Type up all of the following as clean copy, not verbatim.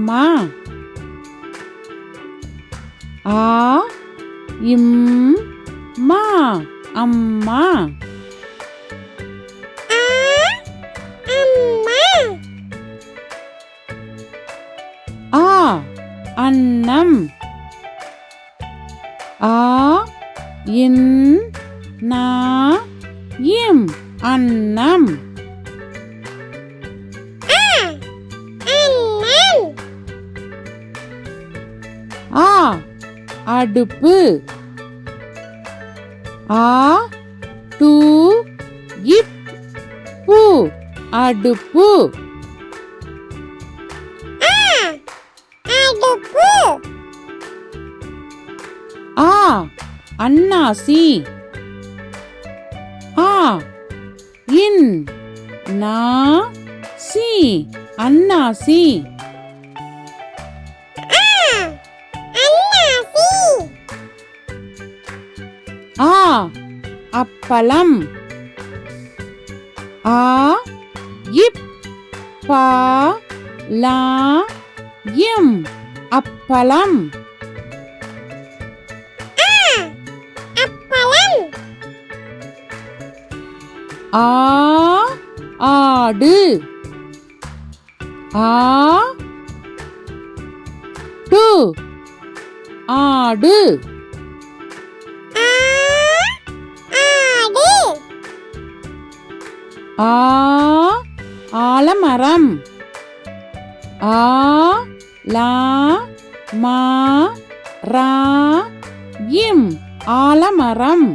அம்மா. ஆ இம் மா அம்மா. ஆ அன்னம். ஆ இன் நா இம் அன்னம். ஆ அடுப்பு. ஆ டு இப் பு அடுப்பு. ஆ அன்னாசி. ஆ இன் நா சி அன்னாசி. ஆ அப்பளம். ஆ இப் பா லா இம் அப்பளம். ஆ ஆடு. ஆ டு ஆடு. ஆ ஆலமரம். ஆ லா மா ரா இம் ஆலமரம்.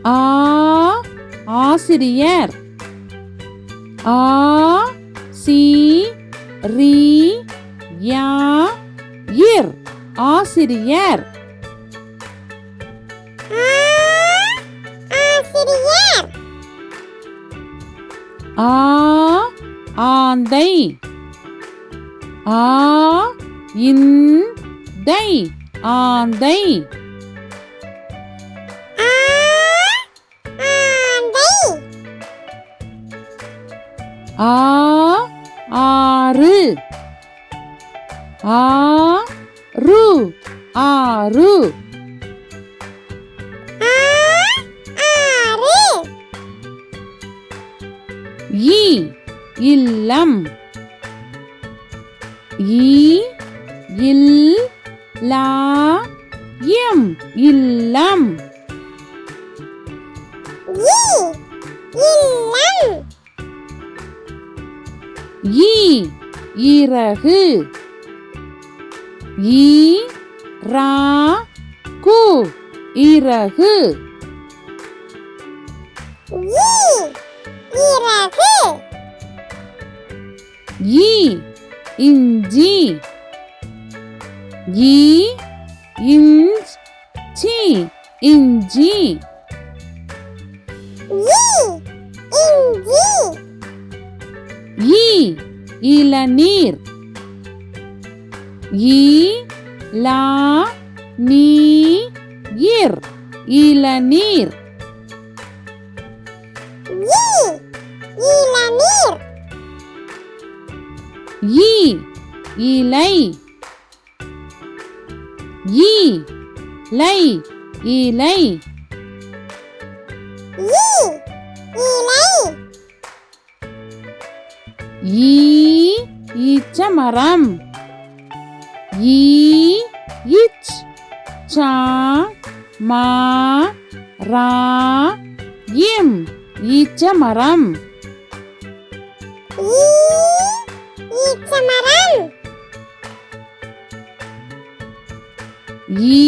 ஆ ஆசிரியர். ஆ சி ரி யா இர் ஆசிரியர். ஆ ஆந்தை. ஆ இன் தை ஆந்தை. ஆ ஆறு. ஆ ரு ஆறு. ஈ இல்லம். ஈ இல் லா இம் இல்லம். ஈ இறகு. ஈ ரா கு இறகு. ஈ இஞ்சி. ஈ இஞ்ச் சி இஞ்சி. ஈ இளநீர். ஈ லா நீ இர் இளநீர். ஈ இலை. ஈ லை இலை. ஈ ஈச்சமரம். ஈ இச் சா மா ரா இம் ஈச்சமரம். ஈ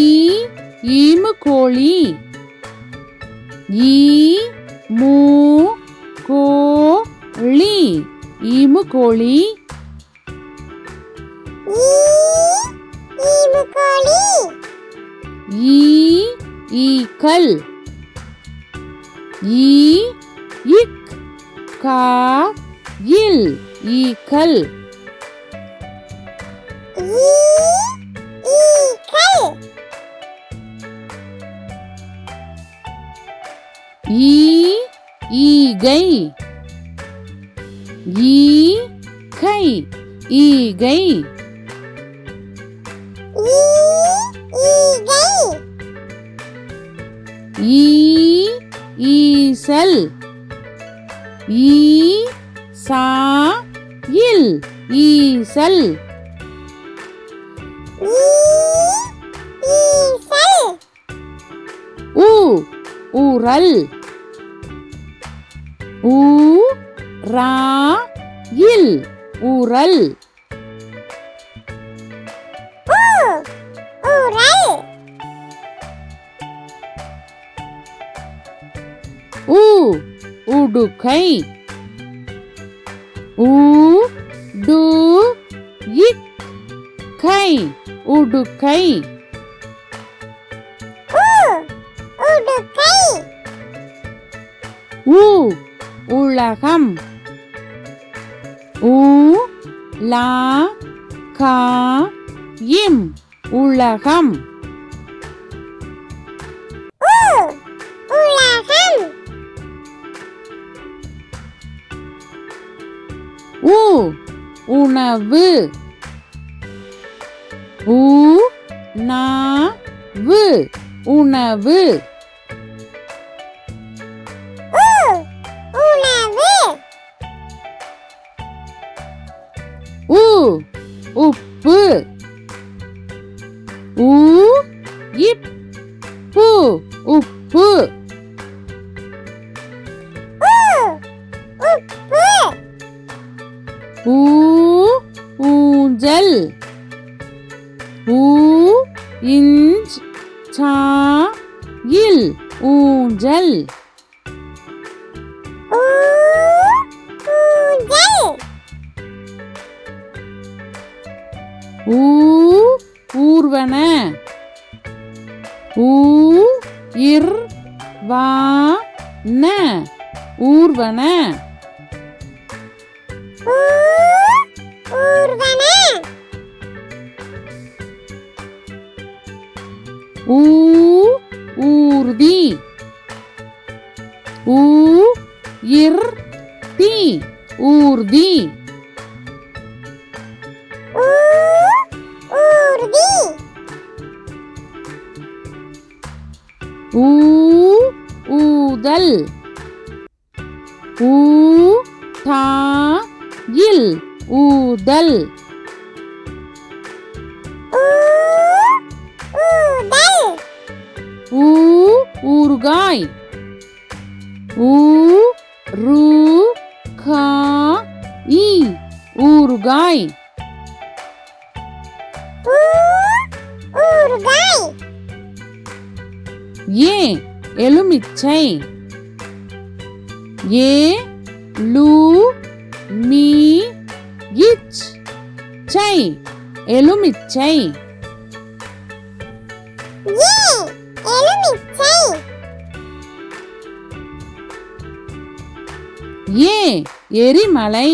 ஈமுக்கோழி. ஈ மூ கோ ளி ஈமுக்கோழி. ஈ ஈக்கள். ஈ இக் கா இல் ஈக்கள். ஈ ஈகை. ஈகை ஈகை ஈசல் ஈசாயில் ஈசல் ஊரல் ஊராயில் ஊரல் உடுக்கை உடுக்கை உடுக்கை உலகம் உலகம் உலகம் உணவு உணவு உணவு உப்பு இப்பு உப்பு ஊஞ்சல் இல் ஊஞ்சல் ஊர்வன ஊர்வன ஊர்தி ஊர்தி ஊதல் ஊதல் ஊறுகாய் ஊறுகாய் எலுமிச்சை எலுமிச்சை எரிமலை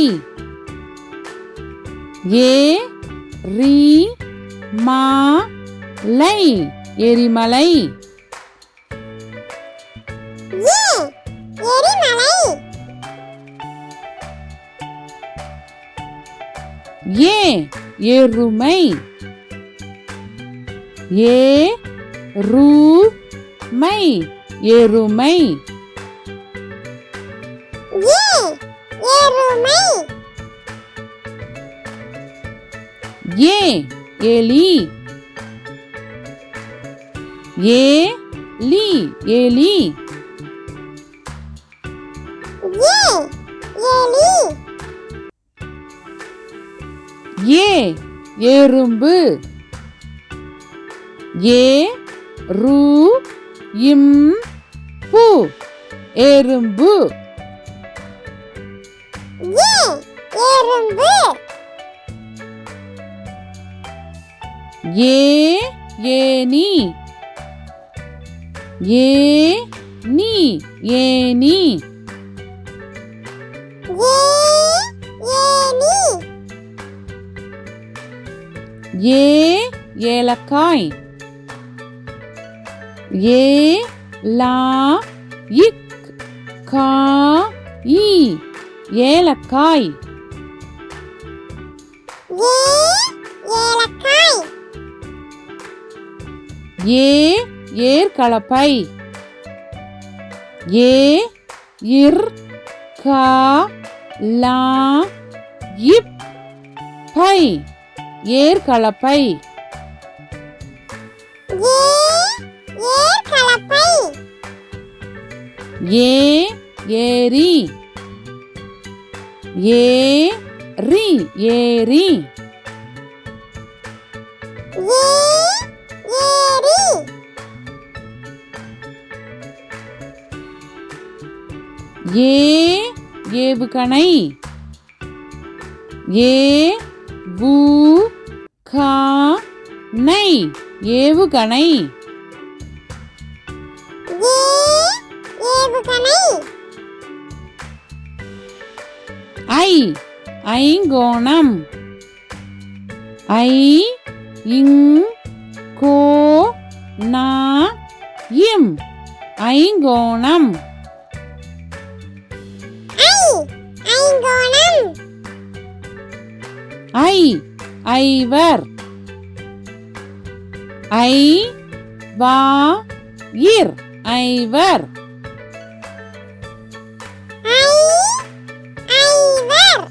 எரிமலை எருமை எருமை எலி எலி எறும்பு எறும்பு ஏனி ஏனி ஏலக்காய் ஈ ஏலக்காய். ஏ ஏலக்காய். ஏ ஏர்கலப்பை. ஏ இர் கா லா இப் பை ஏர்கலப்பை. ஏ ஏர்கலப்பை. ஏ ஏரி. ஏரி ஏரி. ஏ ஏரி. ஏ ஏவுகணை. ஏ வு கா நை ஏவுகணை. ஏ ஏவுகணை. ஐ ஐங்கோணம். ஐ இங் கோ நா இம் ஐங்கோணம். ஐ ஐங்கோணம். ஐ ஐவர். ஐ வா இர் ஐவர். ஐ ஐவர்.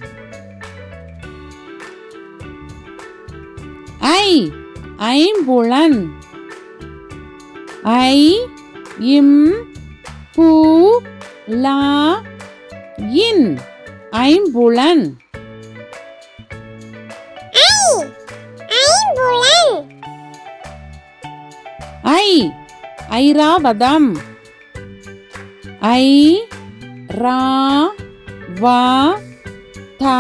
ஐ ஐம்புலன். ஐ இம் பு லா இன் ஐம்புலன். ஐ ஐம்புலன். ஐ ஐராவதம். ஐ ரா வா தா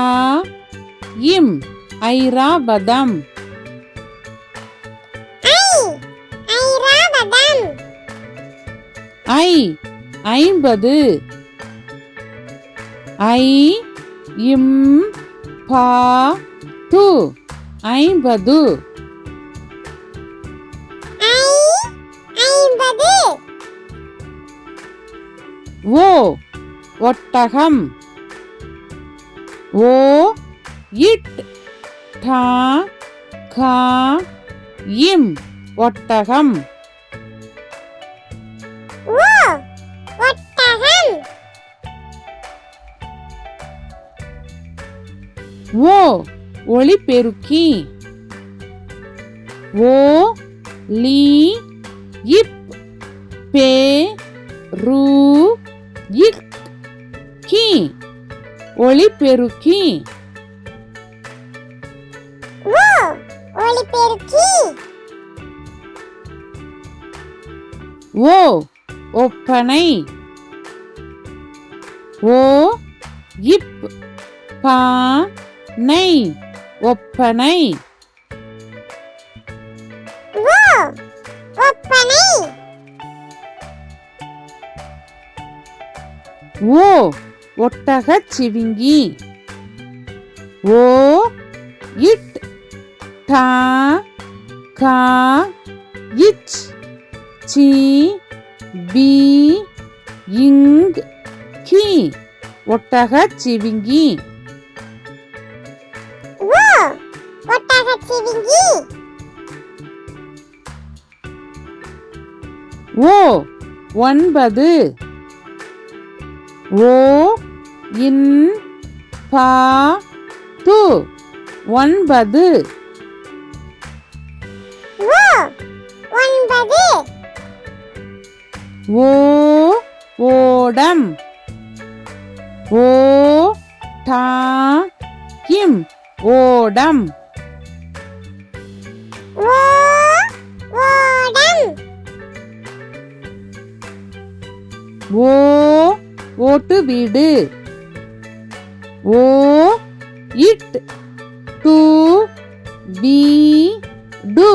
இம் ஐராவதம். ஐ ஐராவதம். ஐ ஐம்பது. ஐ இம் பா து ஐம்பது. ஐ ஐம்பது. ஓ ஒட்டகம். ஓ இட் டா கா இம் ஒட்டகம். ஓ ஒட்டகம். ஓ ஒளிபெருக்கி. ஓ லீ இப் பே ரு இக் கி ஒளிபெருக்கி. ஓ ஒளிபெருக்கி. ஓ ஒப்பனை. ஓ இப் பா நை ஒப்பனை. ஓ ஒப்பனை. ஓ ஒட்டகச் சிவிங்கி. ஓ இட் டா கா இச் சி பி இங் கி ஒட்டகச் சிவிங்கி. ஓ ஒட்டகச் சிவிங்கி. ஓ ஒன்பது. ஓ இன் பா து ஒன்பது. ஓ ஒன்பது. ஓ ஓடம். ஓ டா கிம் ஓடம். ஓ ஓடம். ஓ ஓட்டு வீடு. ஓ இட் டு பி டு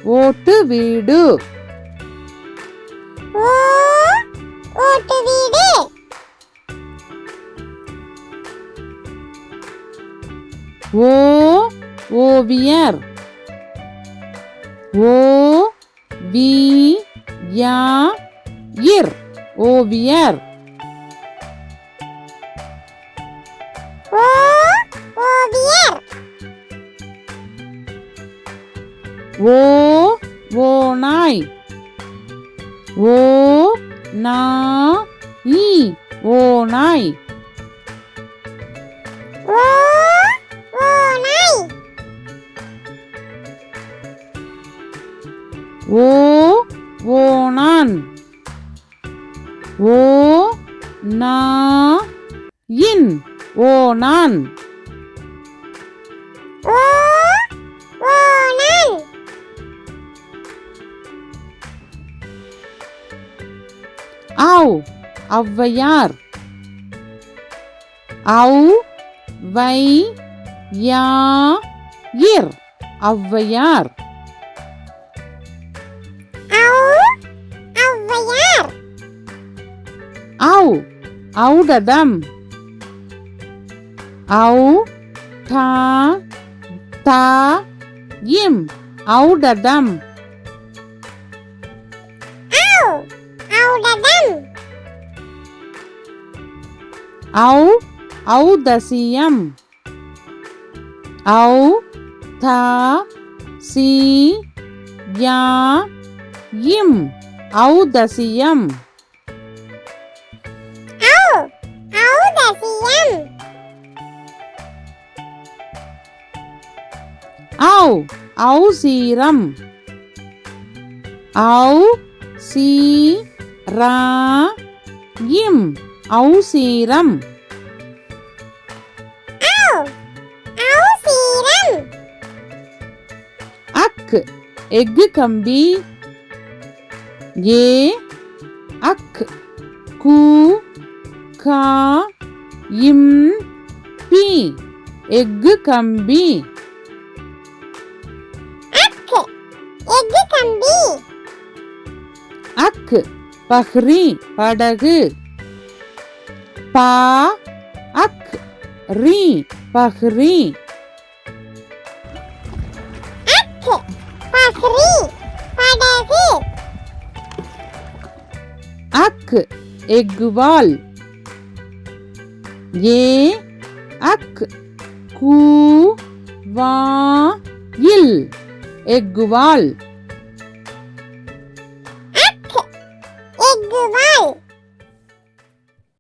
ஓட்டு வீடு. ஓ ஓட்டு வீடு. ஓ ஓவியர். ஓ வி யா இர் ஓவியர். ஓ ஓநாய் ஓ நா இ ஓநாய் ஓ ஓநாய் ஓ ஓணான் ஓ நா இன் ஓணான் ஓ ஓணான் ஔ ஔவையார் ஔ வை யா இர் ஔவையார் ஔ ஔவையார் ஔ ஔடதம் ஔ தா தா இம் ஔடதம் ஔ ஔடதம் ஔ ஔதசியம் ஔ தா சி யா இம் ஔதசியம் ஔ ஔதசியம் ஔ ஔசீரம் ஔ சி ரா இம் ஔசீரம் ஔ ஔசீரம் அக் எஃகு கம்பி ஏ அக் கு கா இம் பி எஃகு கம்பி அக்கு எஃகு கம்பி அக் பஹ்ரி படகு பா அக் ரி பஹ்ரி அக்கு பஹ்ரி படகு அக் எஃகுவால் ஏ அக் கூ வா இல் எஃகுவால்